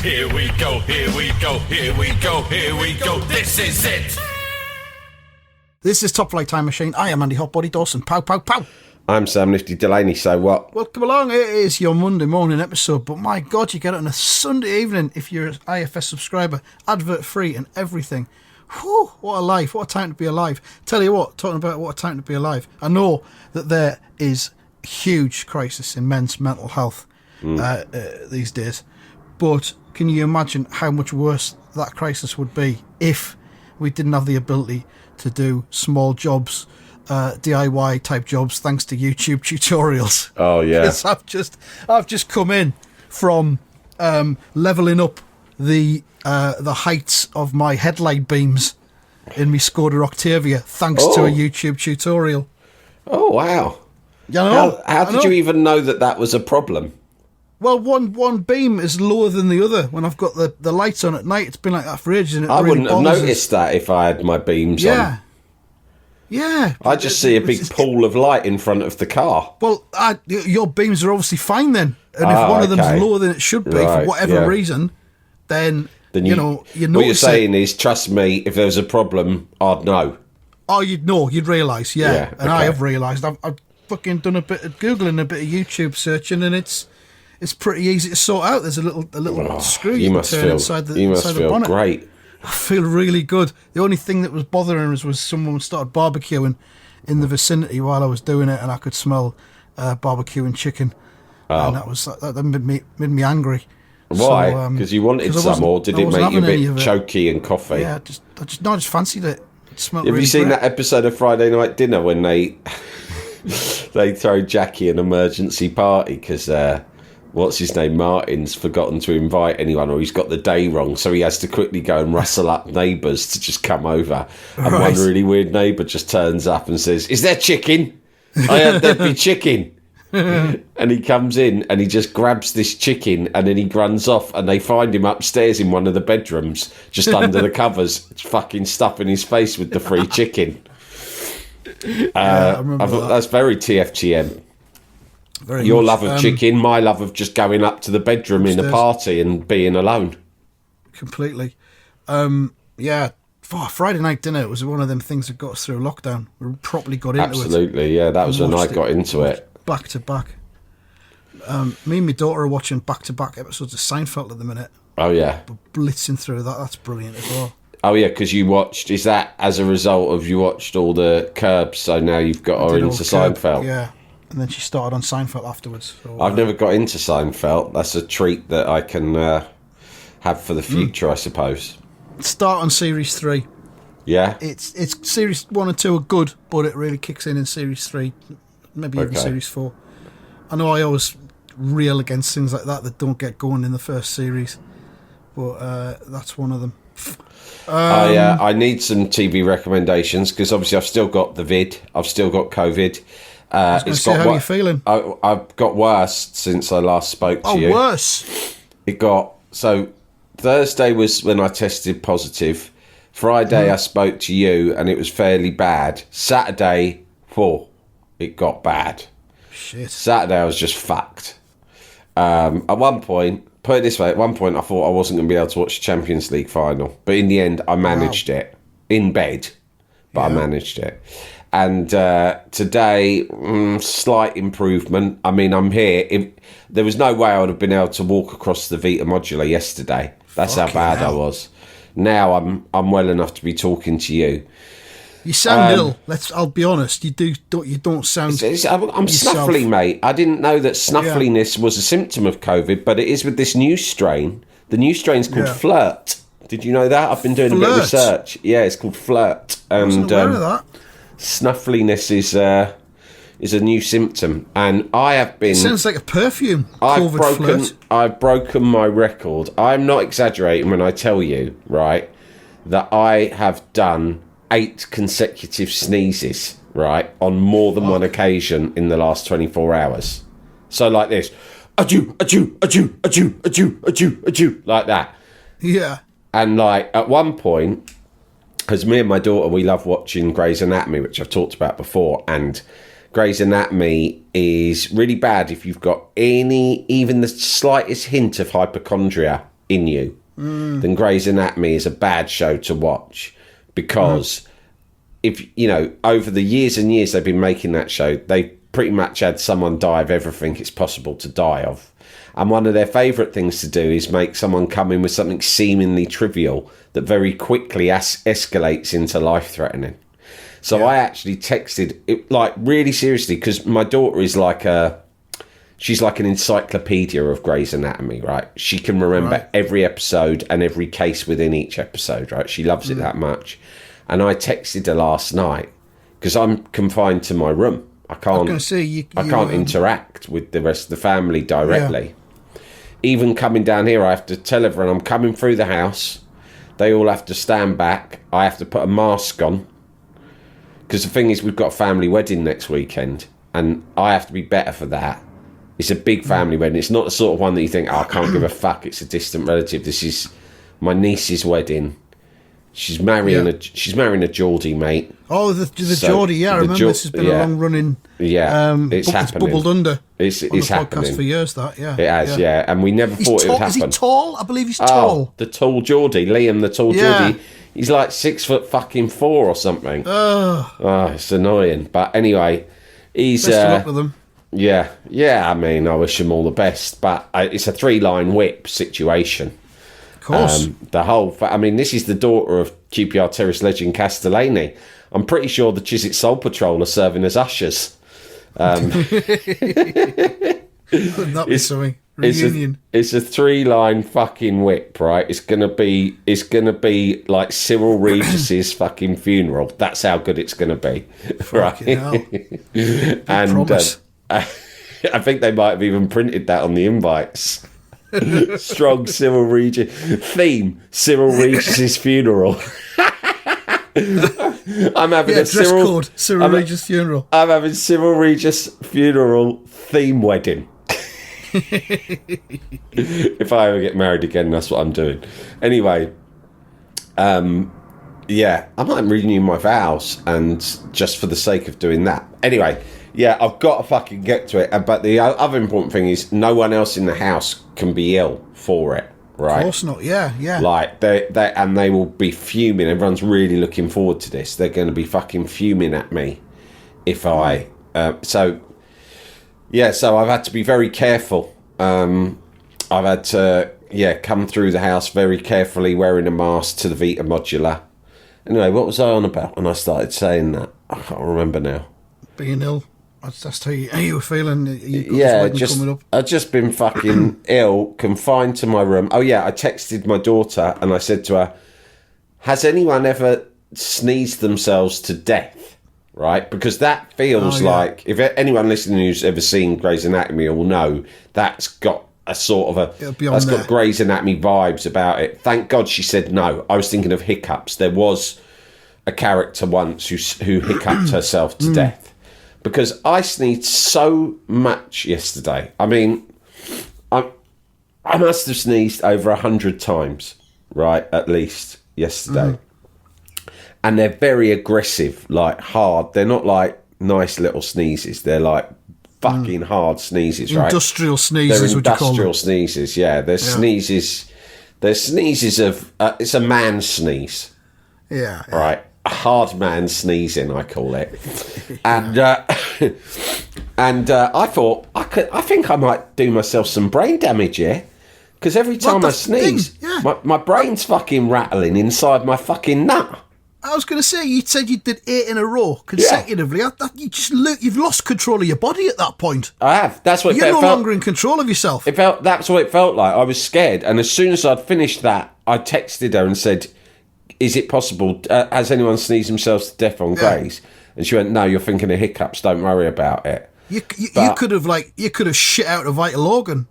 Here we go, here we go, here we go, here we go. This is it. This is Top Flight Time Machine. I am Andy Hotbody Dawson. Pow, pow, pow. I'm Sam Nifty Delaney, so what? Welcome along. It is your Monday morning episode, but my God, you get it on a Sunday evening if you're an IFS subscriber. Advert free and everything. Whew, what a life. What a time to be alive. Tell you what, talking about what a time to be alive, I know that there is a huge crisis in men's mental health these days, but can you imagine how much worse that crisis would be if we didn't have the ability to do small jobs, DIY type jobs, thanks to YouTube tutorials? Oh yeah. Because I've just come in from leveling up the heights of my headlight beams in my Skoda Octavia, thanks to a YouTube tutorial. Oh wow! You know, how did you even know that was a problem? Well, one beam is lower than the other. When I've got the lights on at night, it's been like that for ages. And I wouldn't have noticed that if I had my beams on. Yeah. I just see a big pool of light in front of the car. Well, your beams are obviously fine then. And if one of them's lower than it should be for whatever reason, then you know. What you're saying is, trust me, if there was a problem, I'd know. Oh, you'd know. You'd realise, yeah. And I have realised. I've fucking done a bit of Googling, a bit of YouTube searching, and it's pretty easy to sort out. There's a little screw you can turn inside the bonnet. You must feel great. I feel really good. The only thing that was bothering us was someone started barbecuing in the vicinity while I was doing it, and I could smell barbecue and chicken, and that made me angry. Why? Because you wanted some, or did it make you a bit choky and coffee? Yeah, I just fancied it. It smelled Have really you seen great. that episode of Friday Night Dinner when they throw Jackie an emergency party because what's his name, Martin's forgotten to invite anyone, or he's got the day wrong, so he has to quickly go and rustle up neighbours to just come over. And one really weird neighbour just turns up and says, "Is there chicken? I heard there'd be chicken." And he comes in and he just grabs this chicken and then he runs off, and they find him upstairs in one of the bedrooms, just under the covers, fucking stuffing his face with the free chicken. I remember that. That's very TFGM. Very Your much. love of chicken, my love of just going up to the bedroom upstairs in a party and being alone. Completely. Friday Night Dinner was one of them things that got us through lockdown. We properly got into it. Absolutely, yeah. That was when I got into it. Back to back. Me and my daughter are watching back-to-back episodes of Seinfeld at the minute. Oh, yeah. But blitzing through that, that's brilliant as well. Oh, yeah, because you watched... Is that as a result of you watched all the Curbs, so now you've got her into Seinfeld? Yeah, and then she started on Seinfeld afterwards. So, I've never got into Seinfeld. That's a treat that I can have for the future, I suppose. Start on Series 3. Yeah? It's Series 1 and 2 are good, but it really kicks in Series 3. Maybe even Series 4. I know I always rail against things like that don't get going in the first series, but that's one of them. I need some TV recommendations because obviously I've still got the vid. I've still got COVID. How are you feeling? I've got worse since I last spoke to you. Oh, worse? So Thursday was when I tested positive. Friday I spoke to you and it was fairly bad. Saturday, it got bad. Shit. Saturday I was just fucked. At one point, put it this way, I thought I wasn't going to be able to watch the Champions League final. But in the end, I managed it. In bed. But I managed it. And today, slight improvement. I mean, I'm here. There was no way I would have been able to walk across the Vita Modular yesterday. That's how bad I was. Now I'm well enough to be talking to you. You sound ill. I'll be honest. You don't sound. I'm snuffly, mate. I didn't know that snuffliness was a symptom of COVID, but it is with this new strain. The new strain's called Flirt. Did you know that? I've been doing a bit of research. Yeah, it's called Flirt, and I wasn't aware of that. Snuffliness is a new symptom, and I have been. It sounds like a perfume. I've broken my record. I'm not exaggerating when I tell you, right, that I have done 8 consecutive sneezes, right, on more than one occasion in the last 24 hours. So like this, achoo, achoo, achoo, achoo, achoo, achoo, achoo, like that. Yeah. And like at one point, because me and my daughter, we love watching Grey's Anatomy, which I've talked about before, and Grey's Anatomy is really bad if you've got even the slightest hint of hypochondria in you, then Grey's Anatomy is a bad show to watch, because if you know, over the years and years they've been making that show, they pretty much had someone die of everything it's possible to die of. And one of their favourite things to do is make someone come in with something seemingly trivial that very quickly escalates into life-threatening. So I actually texted it, like, really seriously, because my daughter is like she's like an encyclopedia of Grey's Anatomy, right? She can remember every episode and every case within each episode, right? She loves it that much. And I texted her last night, because I'm confined to my room. I can't interact with the rest of the family directly. Yeah. Even coming down here, I have to tell everyone I'm coming through the house. They all have to stand back. I have to put a mask on. Because the thing is, we've got a family wedding next weekend, and I have to be better for that. It's a big family wedding. It's not the sort of one that you think, I can't give a fuck, it's a distant relative. This is my niece's wedding. She's marrying a Geordie, mate. Oh, the Geordie, yeah. I remember this has been a long running. Yeah, it's happening. Bubbled under. It's happening. Podcast for years. That it has, yeah. And we never thought it would happen. Is he tall? I believe he's tall. The tall Geordie, Liam, the tall Geordie. He's like 6'4" or something. It's annoying. But anyway, he's best of luck with him. Yeah. I mean, I wish him all the best. But it's a 3-line whip situation. Of course. This is the daughter of QPR Terrace legend Castellani. I'm pretty sure the Chiswick Soul Patrol are serving as ushers. Wouldn't that be something? Reunion. It's a 3-line fucking whip, right? It's gonna be like Cyril Regis's fucking funeral. That's how good it's gonna be, right? And I think they might have even printed that on the invites. Strong Cyril Regis theme. Cyril Regis's funeral. I'm having a Cyril Regis funeral. I'm having Cyril Regis funeral theme wedding. If I ever get married again, that's what I'm doing. Anyway, I might renew my vows, and just for the sake of doing that. Anyway. Yeah, I've got to fucking get to it. But the other important thing is no one else in the house can be ill for it, right? Of course not, yeah. Like, they will be fuming. Everyone's really looking forward to this. They're going to be fucking fuming at me if I... So I've had to be very careful. I've had to, come through the house very carefully, wearing a mask to the Vita Modular. Anyway, what was I on about when I started saying that? I can't remember now. Being ill. That's how you were feeling. I've just been fucking ill, confined to my room. Oh yeah, I texted my daughter and I said to her, has anyone ever sneezed themselves to death? Right? Because that feels like, if anyone listening who's ever seen Grey's Anatomy will know, that's got a sort of got Grey's Anatomy vibes about it. Thank God she said no. I was thinking of hiccups. There was a character once who hiccuped herself to death. Because I sneezed so much yesterday. I mean, I must have sneezed over 100 times, right, at least, yesterday. And they're very aggressive, like hard. They're not like nice little sneezes. They're like fucking hard sneezes, right? Industrial sneezes, would you call them? Industrial sneezes, yeah. They're sneezes. They're sneezes of... it's a man sneeze. Yeah. Right. A hard man sneezing, I call it. And I thought, I think I might do myself some brain damage here. Because every time I sneeze, my brain's fucking rattling inside my fucking nut. I was going to say, you said you did 8 in a row consecutively. You've lost control of your body at that point. I have. That's what You're no longer in control of yourself. That's what it felt like. I was scared. And as soon as I'd finished that, I texted her and said, is it possible, has anyone sneezed themselves to death on Grey's? And she went, no, you're thinking of hiccups, don't worry about it. You could have shit out a vital organ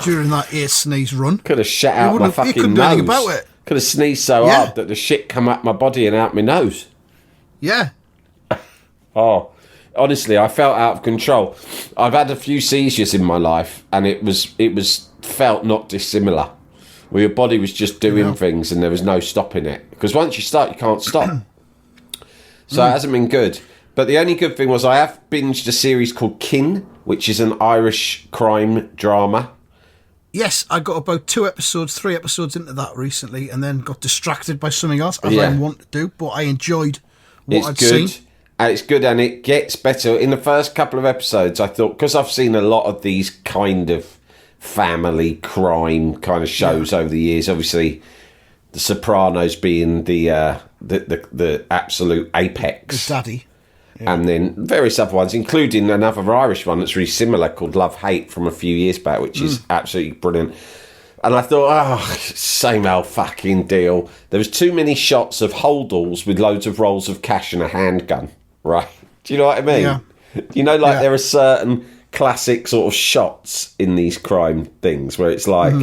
during that 8 sneeze run. Could have shit out my fucking nose. You couldn't do anything about it. Could have sneezed so hard that the shit come up my body and out my nose. Yeah. Oh, honestly, I felt out of control. I've had a few seizures in my life, and it was felt not dissimilar. Where your body was just doing things and there was no stopping it. Because once you start, you can't stop. So it hasn't been good. But the only good thing was I have binged a series called Keane, which is an Irish crime drama. Yes, I got about 3 episodes into that recently, and then got distracted by something else, as I want to do. But I enjoyed what I'd seen. And it's good, and it gets better. In the first couple of episodes, I thought, because I've seen a lot of these kind of family crime kind of shows over the years. Obviously, The Sopranos being the absolute apex, the daddy. And then various other ones, including another Irish one that's really similar called Love Hate from a few years back, which is absolutely brilliant. And I thought, same old fucking deal. There was too many shots of holdalls with loads of rolls of cash and a handgun, right? Do you know what I mean? Yeah. You know, like there are certain classic sort of shots in these crime things where it's like,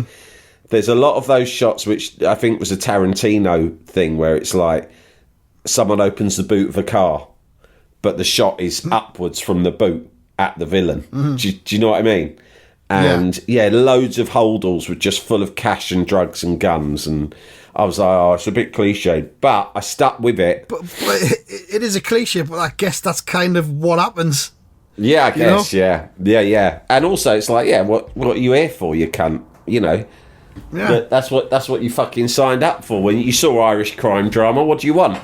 there's a lot of those shots, which I think was a Tarantino thing, where it's like someone opens the boot of a car, but the shot is upwards from the boot at the villain. Do you know what I mean? And loads of holdalls were just full of cash and drugs and guns. And I was like, it's a bit cliched, but I stuck with it. But it is a cliche, but I guess that's kind of what happens. Yeah, I guess, yeah. And also, it's like, what are you here for, you cunt? You know? Yeah. But that's what you fucking signed up for. When you saw Irish crime drama, what do you want?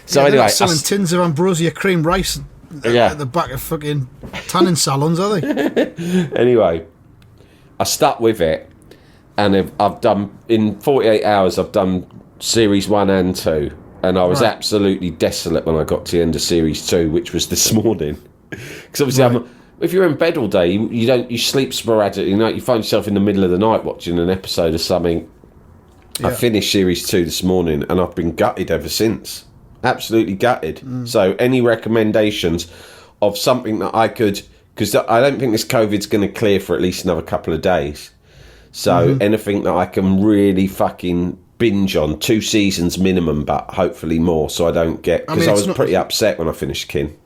So anyway, they're not selling tins of ambrosia cream rice at the back of fucking tanning salons, are they? Anyway, I stuck with it, and I've done, in 48 hours, I've done series 1 and 2, and I was absolutely desolate when I got to the end of series 2, which was this morning. Because obviously, if you're in bed all day, you sleep sporadically. You find yourself in the middle of the night watching an episode of something. Yeah. I finished series 2 this morning, and I've been gutted ever since. Absolutely gutted. So any recommendations of something that I could, because I don't think this COVID's going to clear for at least another couple of days. So anything that I can really fucking binge on, 2 seasons minimum, but hopefully more, so I don't get, because I was pretty upset when I finished Keane.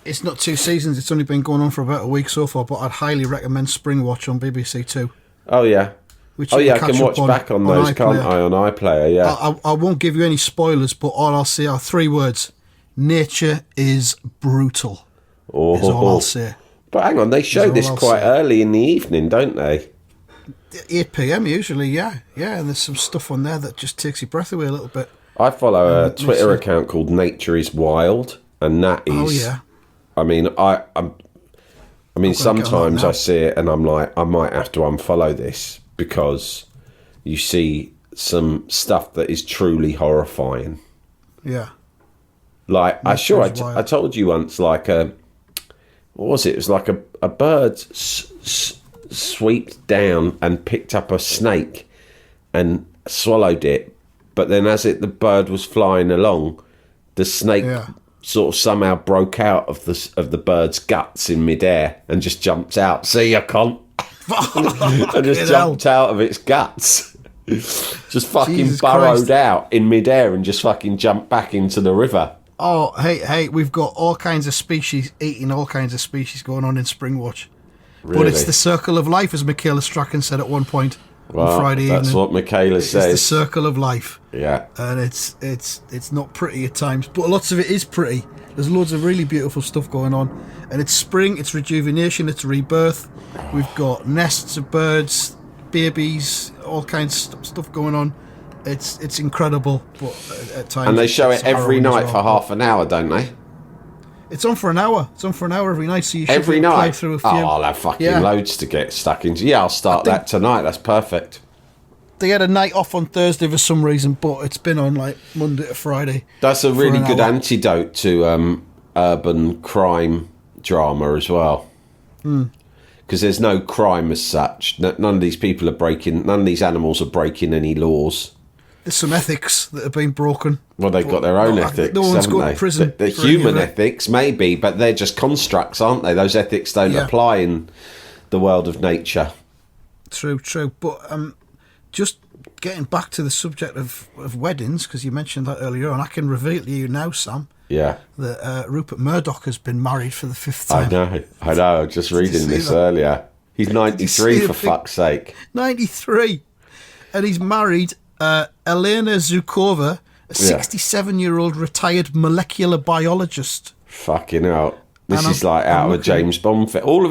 It's not 2 seasons, it's only been going on for about a week so far, but I'd highly recommend Spring Watch on BBC Two. Oh yeah. I can watch back on those, can't I, on iPlayer, yeah. I won't give you any spoilers, but all I'll say are 3 words. Nature is brutal. Is all I'll say. But hang on, they show this quite early in the evening, don't they? 8 PM usually, yeah. And there's some stuff on there that just takes your breath away a little bit. I follow a Twitter account called Nature is Wild, and that is... Oh, yeah. I mean, sometimes I see it and I'm like, I might have to unfollow this, because you see some stuff that is truly horrifying. Yeah. Like, I told you once, like, what was it? It was like a bird swept down and picked up a snake and swallowed it. But then as the bird was flying along, the snake sort of somehow broke out of the bird's guts in midair and just jumped out. See ya, cunt. And just jumped out of its guts. Just fucking burrowed out in midair and just fucking jumped back into the river. Oh, hey, we've got all kinds of species eating all kinds of species going on in Springwatch. Really? But it's the circle of life, as Michaela Strachan said at one point on Friday evening. That's what Michaela says. It's the circle of life. Yeah. And it's not pretty at times, but lots of it is pretty. There's loads of really beautiful stuff going on. And it's spring, it's rejuvenation, it's rebirth. We've got nests of birds, babies, all kinds of stuff going on. It's incredible, but at times... And they show it every night for half an hour, don't they? It's on for an hour. It's on for an hour every night, so you should every night play through a few. Oh, I'll have fucking loads to get stuck into. Yeah, I'll start that tonight. That's perfect. They had a night off on Thursday for some reason, but it's been on like Monday to Friday. That's a really good antidote to urban crime drama as well. Because there's no crime as such. None of these people are breaking. None of these animals are breaking any laws. There's some ethics that have been broken. Well, they've got their own ethics, no one's going to prison. The human ethics, maybe, but they're just constructs, aren't they? Those ethics don't apply in the world of nature. True. But just getting back to the subject of weddings, because you mentioned that earlier on, I can reveal to you now, Sam, that Rupert Murdoch has been married for the 5th time. I know. I was just reading this earlier. He's 93, for fuck's sake. 93. And he's married... Elena Zukova, a 67-year-old retired molecular biologist. Fucking hell. This is like out of a James Bond film. All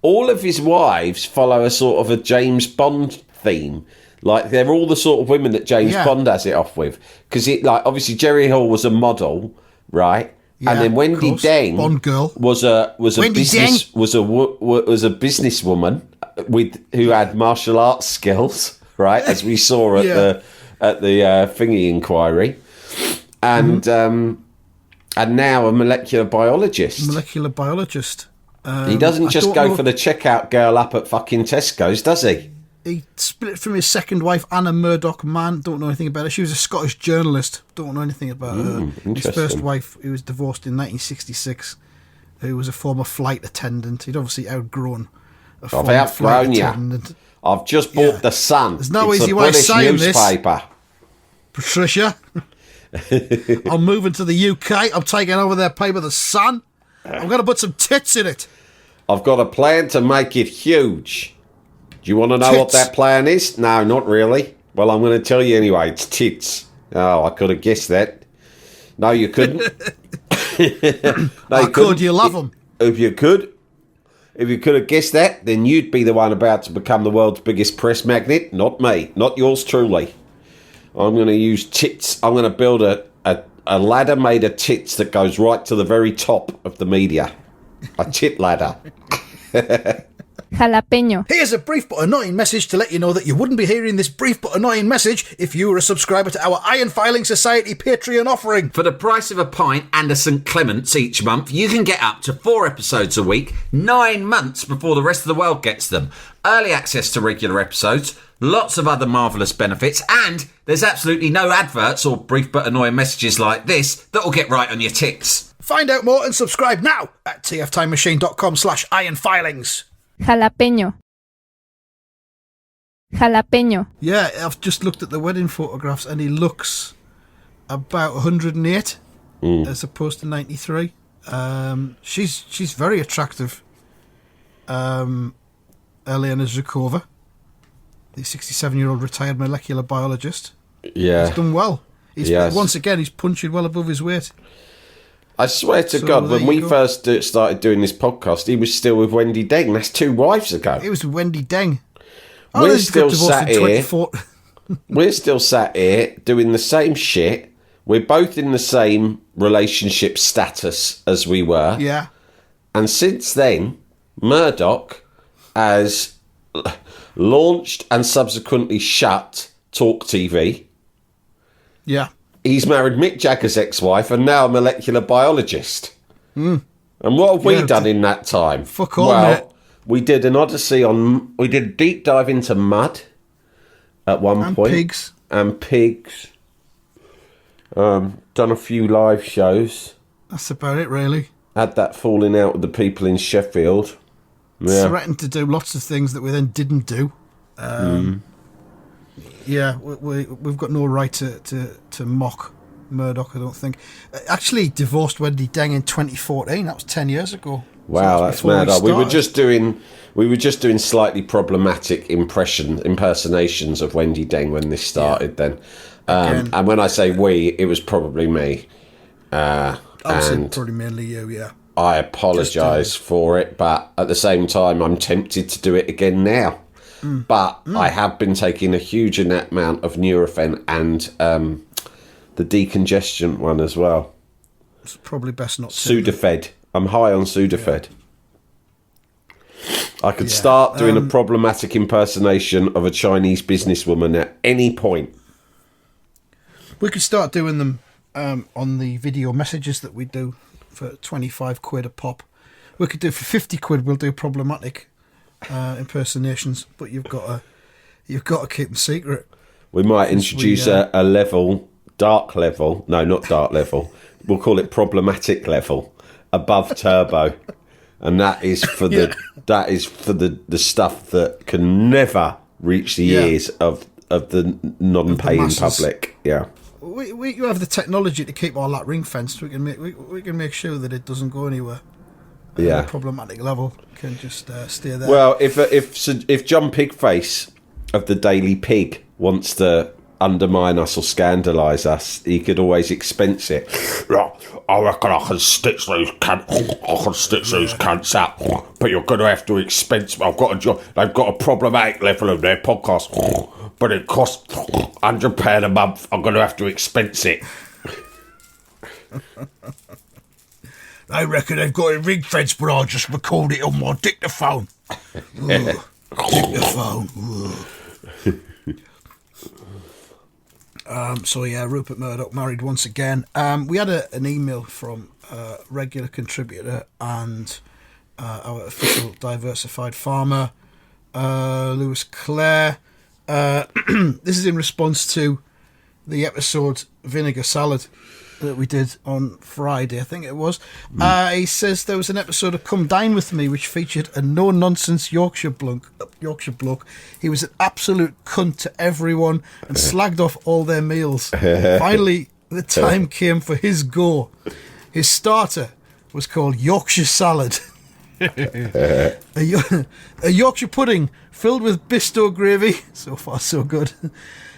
all of his wives follow a sort of a James Bond theme. Like, they're all the sort of women that James Bond has it off with. Because, obviously, Jerry Hall was a model, right? Yeah, and then Wendy Deng Bond girl. was a businesswoman who had martial arts skills, right? As we saw at the thingy inquiry, and now a molecular biologist. He doesn't just go for the checkout girl up at fucking Tesco's, does he? He split from his second wife, Anna Murdoch Mann. Don't know anything about her. She was a Scottish journalist. Don't know anything about her. His first wife, who was divorced in 1966, who was a former flight attendant. He'd obviously outgrown a former outgrown flight you. attendant. I've just bought The Sun. There's no it's easy a way of British saying newspaper. Patricia, I'm moving to the UK. I'm taking over their paper, The Sun. I'm going to put some tits in it. I've got a plan to make it huge. Do you want to know what that plan is? No, not really. Well, I'm going to tell you anyway. It's tits. Oh, I could have guessed that. No, you couldn't. I could. You love them. If you could have guessed that, then you'd be the one about to become the world's biggest press magnet, not me, not yours truly. I'm going to use tits. I'm going to build a ladder made of tits that goes right to the very top of the media. A tit ladder. Jalapeño. Here's a brief but annoying message to let you know that you wouldn't be hearing this brief but annoying message if you were a subscriber to our Iron Filing Society Patreon offering. For the price of a pint and a St Clement's each month, you can get up to 4 episodes a week, 9 months before the rest of the world gets them. Early access to regular episodes, lots of other marvellous benefits, and there's absolutely no adverts or brief but annoying messages like this that'll get right on your tits. Find out more and subscribe now at tftimemachine.com/ironfilings. Jalapeño. Jalapeño. Yeah, I've just looked at the wedding photographs and he looks about 108 as opposed to 93. She's very attractive. Elena Zhukova, the 67-year-old retired molecular biologist. Yeah. He's done well. Once again, he's punching well above his weight. I swear to God, when we first started doing this podcast, he was still with Wendy Deng. That's 2 wives ago. It was Wendy Deng. We're still sat here. We're still sat here doing the same shit. We're both in the same relationship status as we were. Yeah. And since then, Murdoch has launched and subsequently shut Talk TV. Yeah. He's married Mick Jagger's ex-wife and now a molecular biologist. And what have we done in that time? Fuck all, mate. We did an odyssey we did a deep dive into mud at one point. And pigs. Done a few live shows. That's about it, really. Had that falling out with the people in Sheffield. Yeah. Threatened to do lots of things that we then didn't do. Yeah, we've got no right to mock Murdoch, I don't think. Actually, divorced Wendy Deng in 2014. That was 10 years ago. Wow, that's mad. We were just doing slightly problematic impersonations of Wendy Deng when this started. Then, and when I say we, it was probably me. And probably mainly you. Yeah. I apologise for it, but at the same time, I'm tempted to do it again now. But I have been taking a huge amount of Nurofen and the decongestion one as well. It's probably best not to. Sudafed. I'm high on Sudafed. Yeah. I could start doing a problematic impersonation of a Chinese businesswoman at any point. We could start doing them on the video messages that we do for 25 quid a pop. We could do for 50 quid. We'll do problematic impersonations, but you've got to keep them secret. We might introduce a level, dark level. No, not dark level. We'll call it problematic level, above turbo, and that is for the stuff that can never reach the ears of the non-paying public. Yeah. We have the technology to keep all that ring fenced. We can make sure that it doesn't go anywhere. Yeah, the problematic level can just stay there. Well, if John Pigface of the Daily Pig wants to undermine us or scandalise us, he could always expense it. I reckon I can stitch those cunts up, but you're going to have to expense. They've got a problematic level of their podcast, but it costs £100 a month. I'm going to have to expense it. I reckon they've got it ring fenced, but I'll just record it on my dictaphone. Dictaphone. So yeah, Rupert Murdoch married once again. We had an email from a regular contributor and our official diversified farmer, Lewis Clare. This is in response to the episode Vinegar Salad that we did on Friday, I think it was. He says there was an episode of Come Dine With Me which featured a no-nonsense Yorkshire bloke. He was an absolute cunt to everyone and slagged off all their meals. Finally, the time came for his go. His starter was called Yorkshire Salad. A Yorkshire pudding filled with Bisto gravy, so far so good,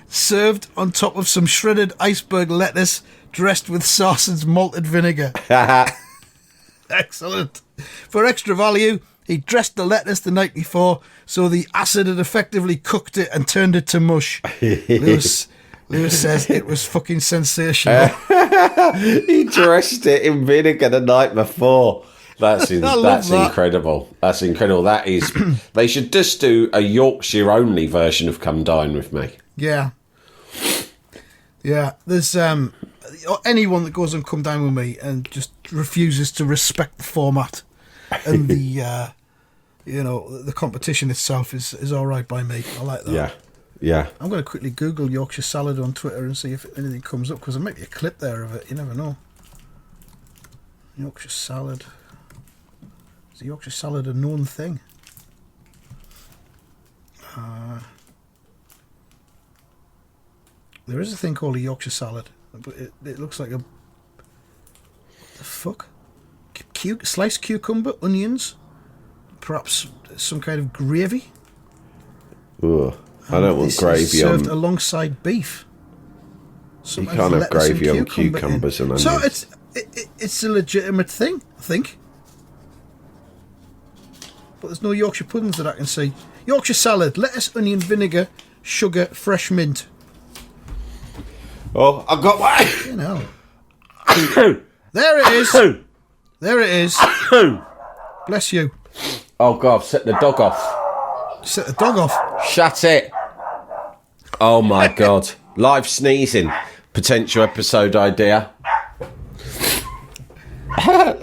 served on top of some shredded iceberg lettuce dressed with Sarson's malted vinegar. Excellent. For extra value, he dressed the lettuce the night before, so the acid had effectively cooked it and turned it to mush. Lewis says it was fucking sensational. He dressed it in vinegar the night before. That's incredible. That's incredible. That is. They should just do a Yorkshire only version of Come Dine With Me. Yeah. Yeah. There's anyone that goes on Come Dine With Me and just refuses to respect the format and the the competition itself is all right by me. I like that. Yeah. I'm going to quickly Google Yorkshire Salad on Twitter and see if anything comes up, because there might be a clip there of it. You never know. Yorkshire Salad. Is the Yorkshire Salad a known thing? There is a thing called a Yorkshire Salad, but it looks like a... What the fuck? Sliced cucumber, onions, perhaps some kind of gravy. Ugh, I don't want gravy on... served alongside beef. You can't have gravy on cucumbers and onions. So it's a legitimate thing, I think. But there's no Yorkshire puddings that I can see. Yorkshire Salad, lettuce, onion, vinegar, sugar, fresh mint. Oh, I've got one. You know. There it is. There it is. Bless you. Oh, God, I've set the dog off. Set the dog off. Shut it. Oh, my God. Live sneezing. Potential episode idea.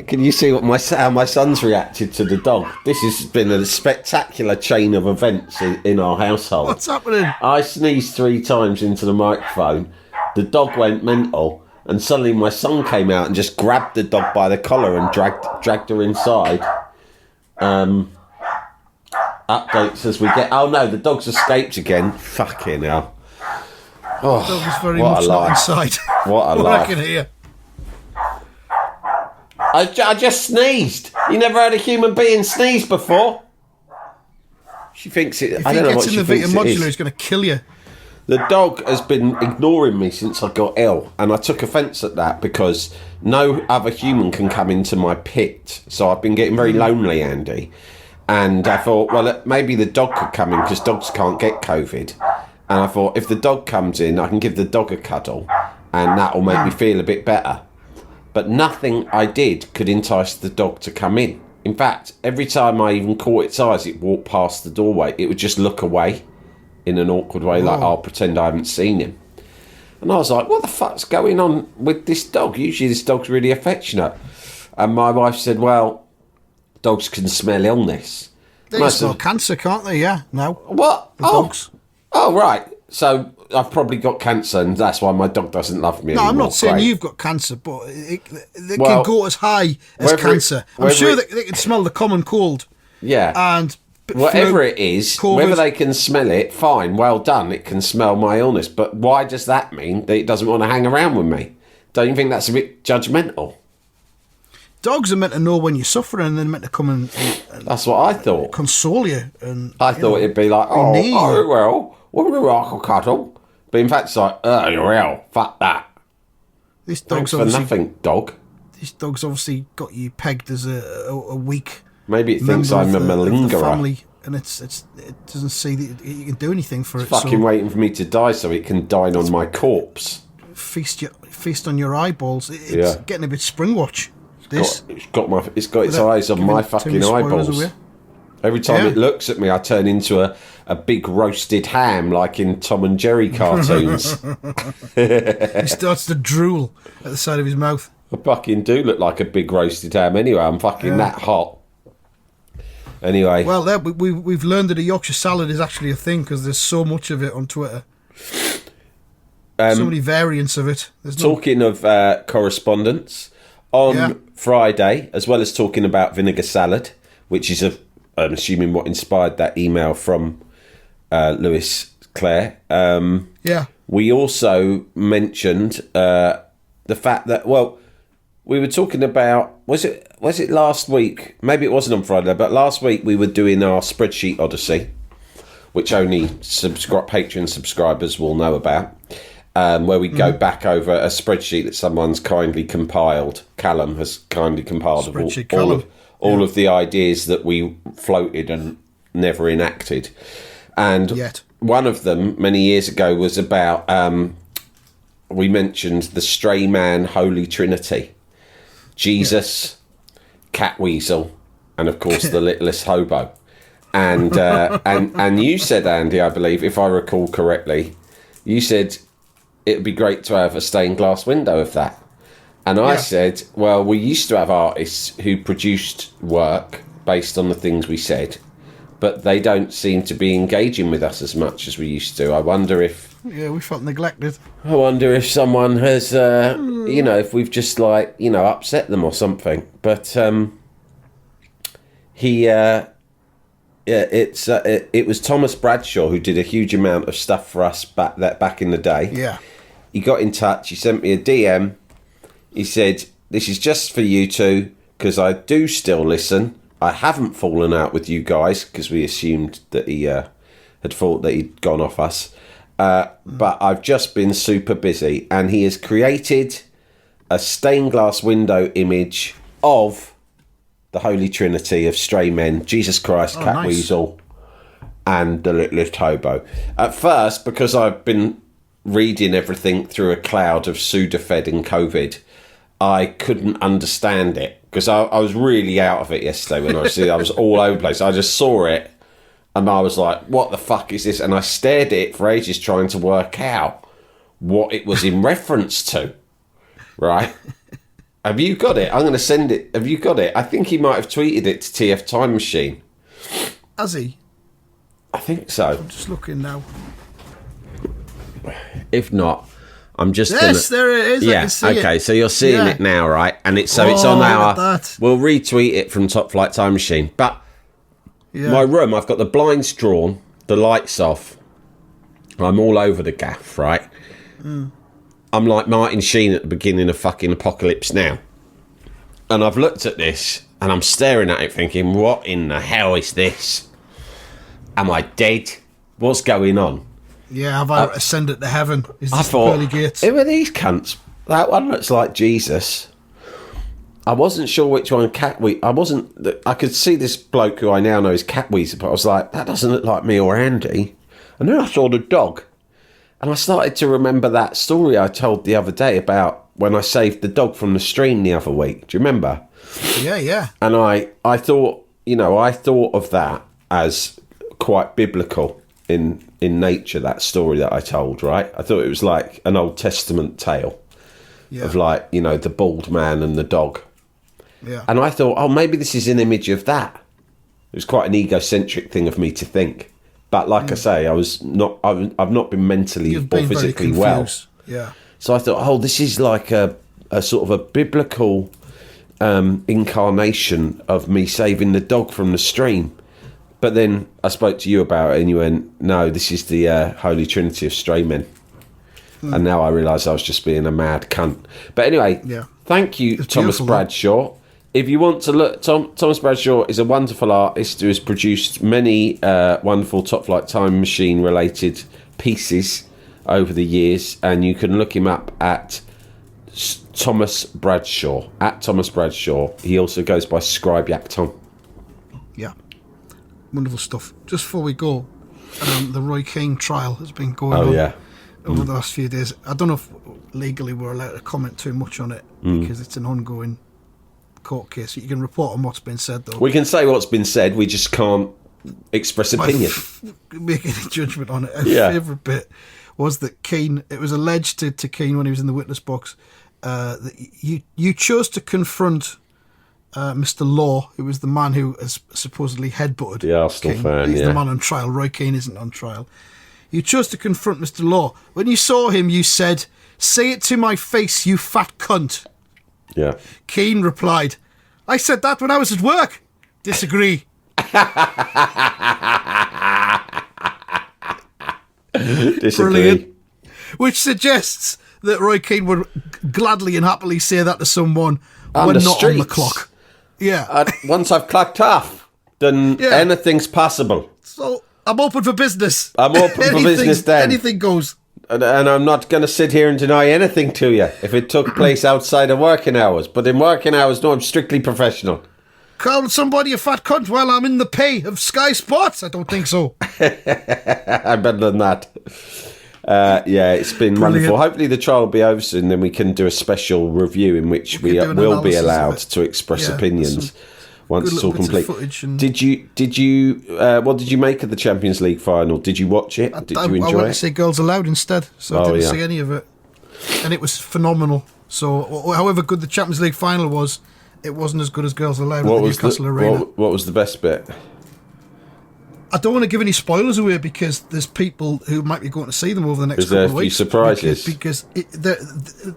Can you see how my son's reacted to the dog? This has been a spectacular chain of events in our household. What's happening? I sneezed 3 times into the microphone. The dog went mental, and suddenly my son came out and just grabbed the dog by the collar and dragged her inside. Updates as we get. Oh no, the dog's escaped again. Fucking hell. Oh, the dog was very much not inside. What a life. I can hear. I just sneezed. You never had a human being sneeze before. She thinks it. If I don't he know what gets she in the thinks Vita it is. Modular, he's going to kill you. The dog has been ignoring me since I got ill, and I took offence at that because no other human can come into my pit. So I've been getting very lonely, Andy. And I thought, well, maybe the dog could come in because dogs can't get COVID. And I thought, if the dog comes in, I can give the dog a cuddle, and that will make me feel a bit better. But nothing I did could entice the dog to come in. In fact, every time I even caught its eyes, it walked past the doorway. It would just look away in an awkward way, like, I'll pretend I haven't seen him. And I was like, what the fuck's going on with this dog? Usually this dog's really affectionate. And my wife said, well, dogs can smell illness. They can smell cancer, can't they? Yeah, no. What? The dogs. Oh, right. So I've probably got cancer, and that's why my dog doesn't love me anymore. No, I'm not saying you've got cancer, but they can go as high as cancer. I'm sure they can smell the common cold. Yeah. And whatever it is, COVID. Whether they can smell it, fine, well done, it can smell my illness. But why does that mean that it doesn't want to hang around with me? Don't you think that's a bit judgmental? Dogs are meant to know when you're suffering, and they're meant to come and that's what I thought. Console you. And I thought it'd be like, well, we'll like a cuddle, But in fact, it's like, oh, you're hell. Fuck that. This Thanks dog's for obviously nothing, dog. This dog's obviously got you pegged as a weak. Maybe it thinks member I'm a of the malingerer. family, and it doesn't see that you can do anything for it. Fucking waiting for me to die so it can dine on my corpse. Feast on your eyeballs. It's getting a bit Springwatch. It's got its eyes on my fucking eyeballs. Every time it looks at me, I turn into a big roasted ham, like in Tom and Jerry cartoons. He starts to drool at the side of his mouth. I fucking do look like a big roasted ham anyway. I'm fucking that hot. Anyway. Well, we've learned that a Yorkshire salad is actually a thing because there's so much of it on Twitter. So many variants of it. Talking of correspondence, on Friday, as well as talking about vinegar salad, which is, I'm assuming, what inspired that email from Lewis Clare. We also mentioned the fact that, we were talking about, was it last week? Maybe it wasn't on Friday, but last week we were doing our spreadsheet odyssey, which only Patreon subscribers will know about. Where we go back over a spreadsheet that someone's kindly compiled. Callum has kindly compiled of all of the ideas that we floated and never enacted. And one of them, many years ago, was about, we mentioned the stray man holy trinity. Jesus, Catweasel, and of course the littlest hobo. And and you said, Andy, I believe, if I recall correctly, you said it would be great to have a stained glass window of that. And I said, well, we used to have artists who produced work based on the things we said, but they don't seem to be engaging with us as much as we used to. I wonder if... Yeah, we felt neglected. I wonder if someone has, if we've just, upset them or something. But it was Thomas Bradshaw who did a huge amount of stuff for us back in the day. Yeah. He got in touch. He sent me a DM. He said, this is just for you two, because I do still listen. I haven't fallen out with you guys, because we assumed that he had thought that he'd gone off us. But I've just been super busy. And he has created a stained glass window image of the Holy Trinity of stray men, Jesus Christ, Catweasel, and the littlest hobo. At first, because I've been reading everything through a cloud of Sudafed and COVID, I couldn't understand it, because I was really out of it yesterday when I was all over the place. I just saw it and I was like, what the fuck is this? And I stared at it for ages trying to work out what it was in reference to. Right? Have you got it? I'm going to send it. Have you got it? I think he might have tweeted it to TF Time Machine. Has he? I think so. I'm just looking now. If not, I'm just there it is. Yeah, okay, so you're seeing it now, right? And it's on our... We'll retweet it from Top Flight Time Machine. But my room, I've got the blinds drawn, the lights off. I'm all over the gaff, right? I'm like Martin Sheen at the beginning of fucking Apocalypse Now. And I've looked at this, and I'm staring at it thinking, what in the hell is this? Am I dead? What's going on? Yeah, have I ascended to heaven? Is this I thought, the pearly gates? Who are these cunts? That one looks like Jesus. I wasn't sure which one I could see this bloke who I now know is Catweasel, but I was like, that doesn't look like me or Andy. And then I saw the dog. And I started to remember that story I told the other day about when I saved the dog from the stream the other week. Do you remember? Yeah. And I thought, I thought of that as quite biblical in nature, that story that I told, right? I thought it was like an Old Testament tale of the bald man and the dog. Yeah. And I thought, maybe this is an image of that. It was quite an egocentric thing of me to think. But like I say, I've not been mentally or physically well. Yeah. So I thought, this is like a sort of a biblical incarnation of me saving the dog from the stream. But then I spoke to you about it and you went, no, this is the Holy Trinity of stray men. And now I realise I was just being a mad cunt. But anyway, thank you, Thomas Bradshaw. If you want to look, Thomas Bradshaw is a wonderful artist who has produced many wonderful Top Flight Time Machine related pieces over the years, and you can look him up at Thomas Bradshaw. At Thomas Bradshaw. He also goes by Scribe Yak Tom. Yeah. Wonderful stuff. Just before we go, the Roy Keane trial has been going on over the last few days. I don't know if legally we're allowed to comment too much on it because it's an ongoing court case. You can report on what's been said, though. We can say what's been said, we just can't express opinion. Make any judgment on it. Our favourite bit was that Keane, it was alleged to Keane when he was in the witness box, that you chose to confront Mr. Law, who was the man who has supposedly headbutted the Arsenal Keane. fan. He's the man on trial. Roy Keane isn't on trial. You chose to confront Mr. Law. When you saw him, you said, "Say it to my face, you fat cunt." Yeah. Keane replied, "I said that when I was at work." Disagree. Disagree. Brilliant. Which suggests that Roy Keane would gladly and happily say that to someone On when the not on the streets. clock. Yeah. Once I've clocked off, then anything's possible. So I'm open for business. I'm open for business then. Anything goes. And I'm not going to sit here and deny anything to you if it took place outside of working hours. But in working hours, no, I'm strictly professional. Call somebody a fat cunt while I'm in the pay of Sky Sports? I don't think so. I'm better than that. It's been Brilliant. wonderful. Hopefully the trial will be over soon, then we can do a special review in which we can do an will be analysis of allowed it. to express opinions once good it's all little bits of complete. footage and- Did you what did you make of the Champions League final? Did you watch it? Did you enjoy I went it? to see Girls Aloud instead, so I didn't see any of it. And it was phenomenal. So however good the Champions League final was, it wasn't as good as Girls Aloud at the Newcastle Arena. What was the best bit? I don't want to give any spoilers away because there's people who might be going to see them over the next couple of weeks. Is there a few surprises? Because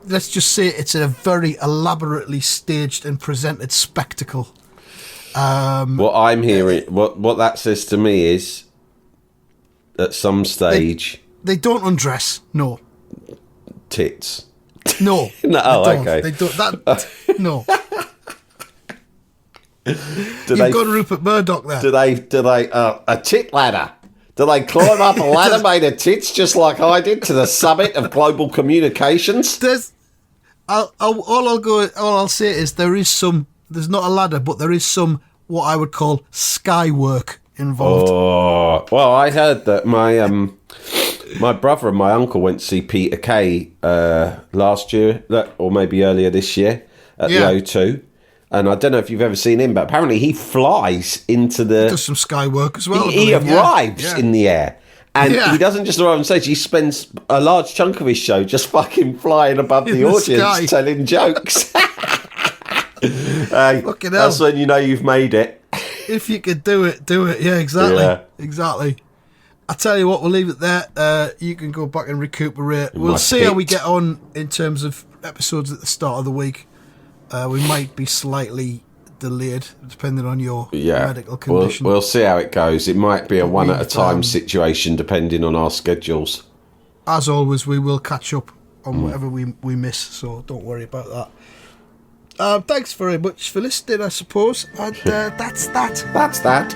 let's just say it's a very elaborately staged and presented spectacle. What I'm hearing, what that says to me is, at some stage, They don't undress. No. tits. No. No, they don't. okay. They don't. That, no. You've You've got Rupert Murdoch there. Do they a tit ladder? Do they climb up a ladder made of tits just like I did to the summit of global communications? All I'll say is there's not a ladder, but there is some what I would call sky work involved. Oh, well, I heard that my brother and my uncle went to see Peter Kay last year, or maybe earlier this year, at the O2. And I don't know if you've ever seen him, but apparently he flies into the... He does some sky work as well. He arrives in the air. And Yeah. he doesn't just arrive on stage, he spends a large chunk of his show just fucking flying above the the audience, sky. telling jokes. Hey, Fucking that's hell. when you know you've made it. If you could do it, do it. Yeah, exactly. Yeah. Exactly. I tell you what, we'll leave it there. You can go back and recuperate. We'll my see how we pit. get on in terms of episodes at the start of the week. We might be slightly delayed, depending on your medical condition. We'll see how it goes. It might be a one at a time we've, situation, depending on our schedules. As always, we will catch up on whatever we miss, so don't worry about that. Thanks very much for listening, I suppose. And that's that. That's that.